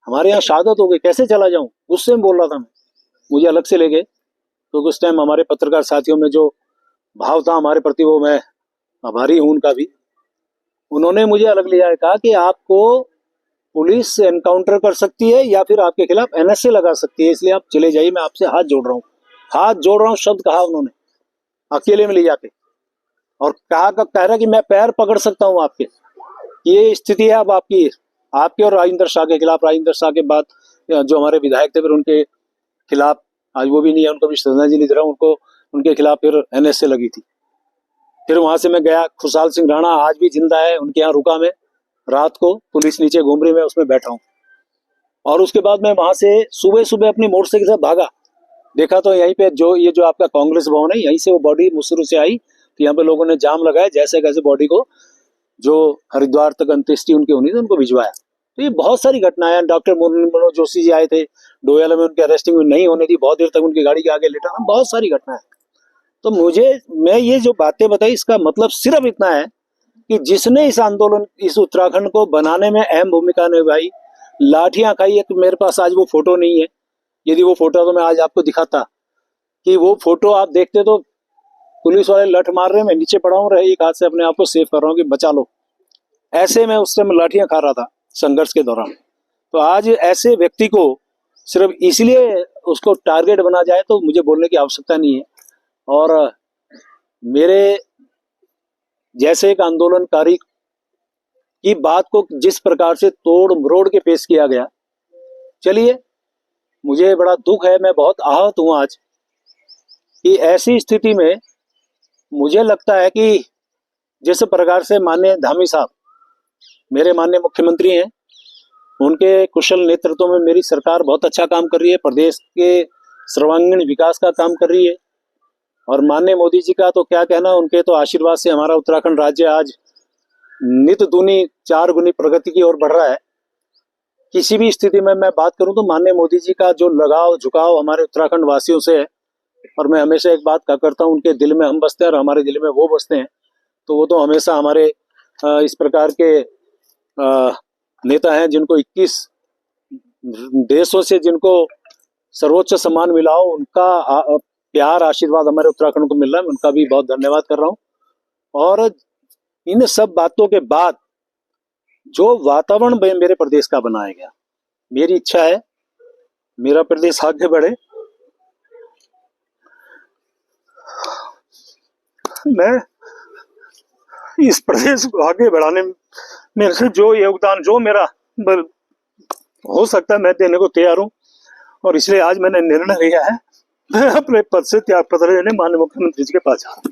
हमारे यहाँ शहादत हो गई, कैसे चला जाऊं? गुस्से में बोल रहा था मैं। मुझे अलग से ले गए, क्योंकि उस टाइम हमारे पत्रकार साथियों में जो भाव था हमारे प्रति, वो मैं आभारी हूं उनका भी। उन्होंने मुझे अलग लिया है, कहा कि आपको पुलिस एनकाउंटर कर सकती है या फिर आपके खिलाफ एनएसए लगा सकती है, इसलिए आप चले जाइए, मैं आपसे हाथ जोड़ रहा हूँ। हाथ जोड़ रहा हूँ शब्द कहा उन्होंने, अकेले में ले जाके, और कह रहा कि मैं पैर पकड़ सकता हूँ आपके। ये स्थिति है अब आपकी, आपके और राजेंद्र शाह के खिलाफ। राजेंद्र शाह के बाद जो हमारे विधायक थे, फिर उनके खिलाफ, आज वो भी नहीं है, उनको भी श्रद्धांजलि दे रहा हूं, उनको उनके खिलाफ फिर एनएसए लगी थी। फिर वहां से मैं गया, खुशहाल सिंह राणा आज भी जिंदा है, उनके यहाँ रुका मैं रात को, पुलिस नीचे घूम रही, मैं उसमें बैठा हूँ। और उसके बाद मैं वहां से सुबह सुबह अपनी मोटरसाइकिल के साथ भागा, देखा तो यहीं पे जो आपका कांग्रेस भवन है, यहीं से वो बॉडी मुसरू से आई, तो यहाँ पे लोगों ने जाम लगाया, जैसे कैसे बॉडी को जो हरिद्वार तक अंत्येष्टि उनकी होनी थी उनको भिजवाया। तो ये बहुत सारी घटनाएं, डॉक्टर मनोज जोशी जी आए थे डोयाला में, उनकी अरेस्टिंग नहीं होने दी, बहुत देर तक उनकी गाड़ी के आगे लेटा, बहुत सारी घटनाएं। तो मैं ये जो बातें बताई, इसका मतलब सिर्फ इतना है कि जिसने इस आंदोलन, इस उत्तराखंड को बनाने में अहम भूमिका निभाई, लाठियां खाई। एक मेरे पास आज वो फोटो नहीं है, यदि वो फोटो तो मैं आज आपको दिखाता, कि वो फोटो आप देखते तो पुलिस वाले लठ मार रहे हैं, मैं नीचे पड़ा हूँ, एक हाथ से अपने आप को सेव कर रहा हूँ कि बचा लो। ऐसे में उस समय लाठियां खा रहा था संघर्ष के दौरान। तो आज ऐसे व्यक्ति को सिर्फ इसलिए उसको टारगेट बना जाए तो मुझे बोलने की आवश्यकता नहीं है। और मेरे जैसे एक आंदोलनकारी की बात को जिस प्रकार से तोड़ मरोड़ के पेश किया गया, चलिए, मुझे बड़ा दुख है, मैं बहुत आहत हूं आज कि ऐसी स्थिति में मुझे लगता है कि जिस प्रकार से माननीय धामी साहब, मेरे माननीय मुख्यमंत्री हैं, उनके कुशल नेतृत्व में मेरी सरकार बहुत अच्छा काम कर रही है, प्रदेश के सर्वांगीण विकास का काम कर रही है। और माननीय मोदी जी का तो क्या कहना, उनके तो आशीर्वाद से हमारा उत्तराखंड राज्य आज नित दूनी 4 गुनी प्रगति की ओर बढ़ रहा है। किसी भी स्थिति में मैं बात करूं तो माननीय मोदी जी का जो लगाव झुकाव हमारे उत्तराखंड वासियों से है, और मैं हमेशा एक बात कहा करता हूं, उनके दिल में हम बसते हैं और हमारे दिल में वो बसते हैं। तो वो तो हमेशा हमारे इस प्रकार के नेता हैं जिनको 21 देशों से जिनको सर्वोच्च सम्मान मिला हो, उनका प्यार आशीर्वाद हमारे उत्तराखंड को मिल रहा है, उनका भी बहुत धन्यवाद कर रहा हूं। और इन सब बातों के बाद जो वातावरण मेरे प्रदेश का बनाया गया, मेरी इच्छा है मेरा प्रदेश आगे बढ़े। मैं इस प्रदेश को आगे बढ़ाने में मेरे से जो योगदान, जो मेरा हो सकता है, मैं देने को तैयार हूं। और इसलिए आज मैंने निर्णय लिया है, मैं अपने पद से त्याग पत्र देने माननीय मुख्यमंत्री जी के पास जा रहा हूं।